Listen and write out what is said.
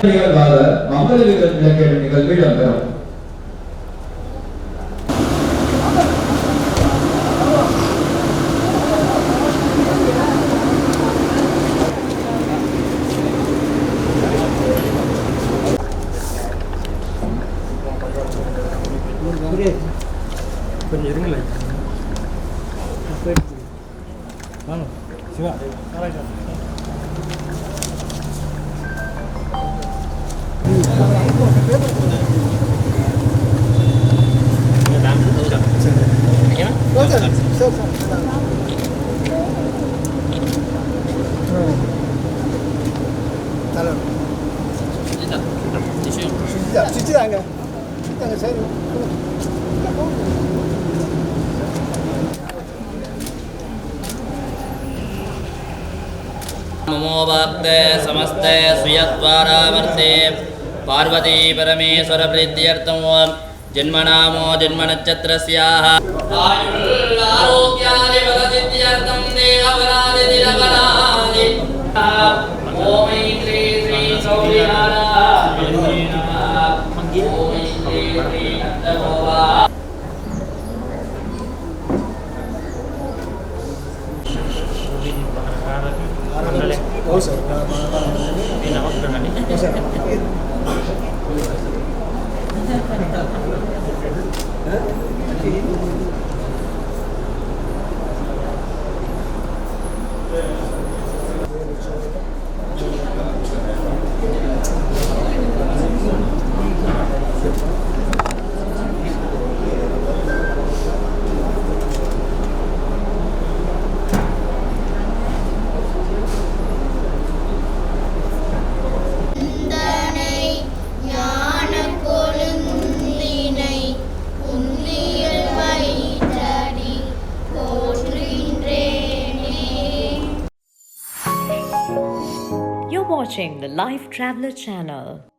நிகழ்வாக மங்கள விளக்கேற்ற நிகழ்வு இடம்பெறும். கொஞ்சம் இருங்களே வாங்க சிவா नमो भक्ते समस्ते स्वीयद्वारावर्ते पार्वती परमेश्वर प्रीत्यर्थं जन्मनामो जन्मनक्षत्रस्याः आयुर्आरोग्यादि बलसिद्ध्यर्थं देहबलादिरबलादि ओम श्री श्री सौर्याय नमः ओम Shri Shri नन्दगोवा Oh, sir. You're watching the Life Traveler channel.